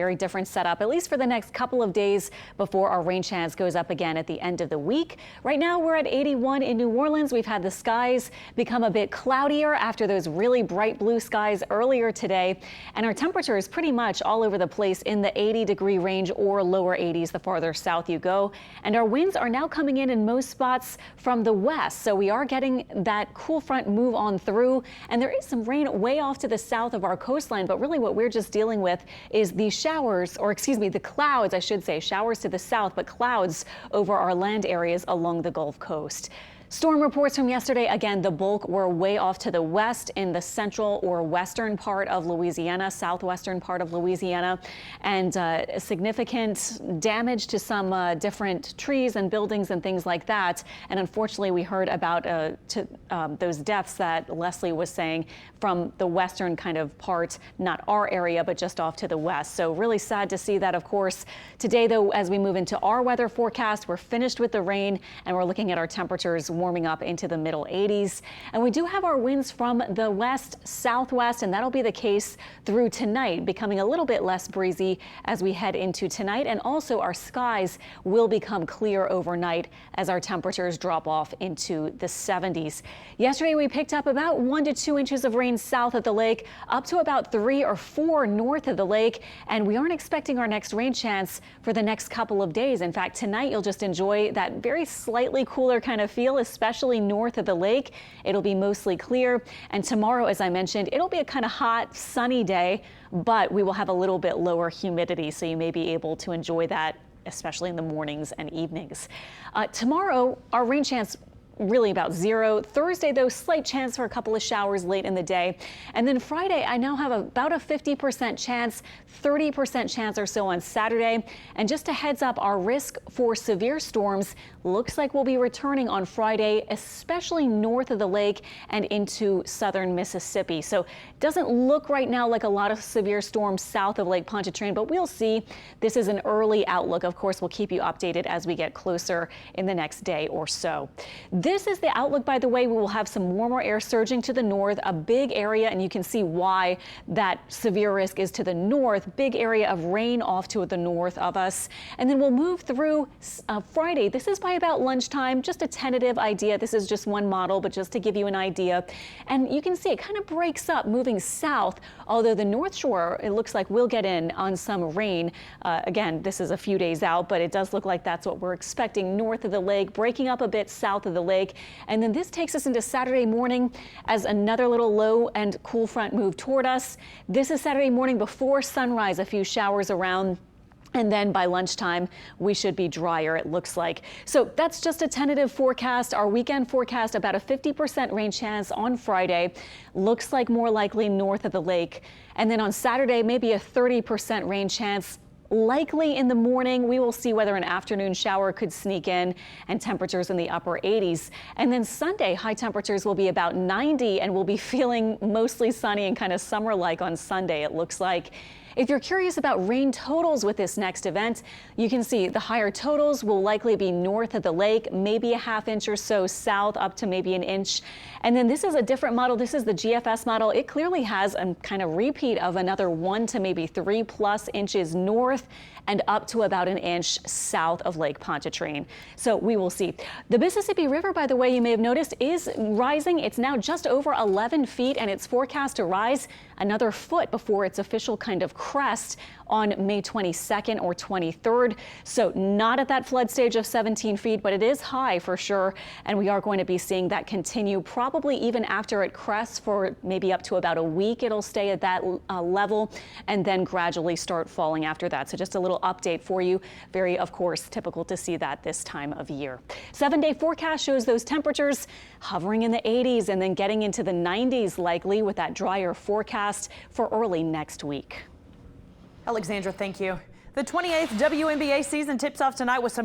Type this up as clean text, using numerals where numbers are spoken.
Very different setup, at least for the next couple of days before our rain chance goes up again at the end of the week. Right now we're at 81 in New Orleans. We've had the skies become a bit cloudier after those really bright blue skies earlier today. And our temperature is pretty much all over the place in the 80-degree range or lower 80s the farther south you go. And our winds are now coming in most spots from the west. So we are getting that cool front move on through. And there is some rain way off to the south of our coastline. But really what we're just dealing with is the showers, or excuse me, the clouds, I should say, showers to the south, but clouds over our land areas along the Gulf Coast. Storm reports from yesterday, again, the bulk were way off to the west in the central or western part of Louisiana, southwestern part of Louisiana, and significant damage to some different trees and buildings and things like that. And unfortunately, we heard about those deaths that Leslie was saying from the western kind of part, not our area, but just off to the west. So really sad to see that, of course. Today, though, as we move into our weather forecast, we're finished with the rain and we're looking at our temperatures warming up into the middle 80s. And we do have our winds from the west southwest, and that'll be the case through tonight, becoming a little bit less breezy as we head into tonight. And also our skies will become clear overnight as our temperatures drop off into the 70s. Yesterday we picked up about 1 to 2 inches of rain south of the lake, up to about 3 or 4 north of the lake, and we aren't expecting our next rain chance for the next couple of days. In fact, tonight you'll just enjoy that very slightly cooler kind of feel, especially north of the lake. It'll be mostly clear. And tomorrow, as I mentioned, it'll be a kind of hot, sunny day, but we will have a little bit lower humidity, so you may be able to enjoy that, especially in the mornings and evenings. Tomorrow, our rain chance really about 0. Thursday, though, slight chance for a couple of showers late in the day. And then Friday, I now have about a 50% chance, 30% chance or so on Saturday. And just a heads up, our risk for severe storms looks like we'll be returning on Friday, especially north of the lake and into southern Mississippi. So it doesn't look right now like a lot of severe storms south of Lake Pontchartrain, but we'll see. This is an early outlook. Of course, we'll keep you updated as we get closer in the next day or so. This is the outlook, by the way. We will have some warmer air surging to the north, a big area, and you can see why that severe risk is to the north. Big area of rain off to the north of us. And then we'll move through Friday. This is by about lunchtime, just a tentative idea. This is just one model, but just to give you an idea. And you can see it kind of breaks up moving south, although the North Shore, it looks like we'll get in on some rain. Again, this is a few days out, but it does look like that's what we're expecting north of the lake, breaking up a bit south of the lake. And then this takes us into Saturday morning as another little low and cool front move toward us. This is Saturday morning before sunrise, a few showers around. And then by lunchtime, we should be drier, it looks like. So that's just a tentative forecast. Our weekend forecast, about a 50% rain chance on Friday. Looks like more likely north of the lake. And then on Saturday, maybe a 30% rain chance. Likely in the morning. We will see whether an afternoon shower could sneak in, and temperatures in the upper 80s. And then Sunday, high temperatures will be about 90, and we'll be feeling mostly sunny and kind of summer-like on Sunday, it looks like. If you're curious about rain totals with this next event, you can see the higher totals will likely be north of the lake, maybe a ½ inch or so south, up to maybe an inch. And then this is a different model. This is the GFS model. It clearly has a kind of repeat of another 1 to maybe 3+ inches north and up to about an inch south of Lake Pontchartrain. So we will see. The Mississippi River, by the way, you may have noticed, is rising. It's now just over 11 feet, and it's forecast to rise another foot before its official kind of crest on May 22nd or 23rd. So not at that flood stage of 17 feet, but it is high for sure. And we are going to be seeing that continue probably even after it crests for maybe up to about a week. It'll stay at that level and then gradually start falling after that. So just a little update for you. Very, of course, typical to see that this time of year. 7-day forecast shows those temperatures hovering in the 80s and then getting into the 90s likely with that drier forecast for early next week. Alexandra, thank you. The 28th WNBA season tips off tonight with some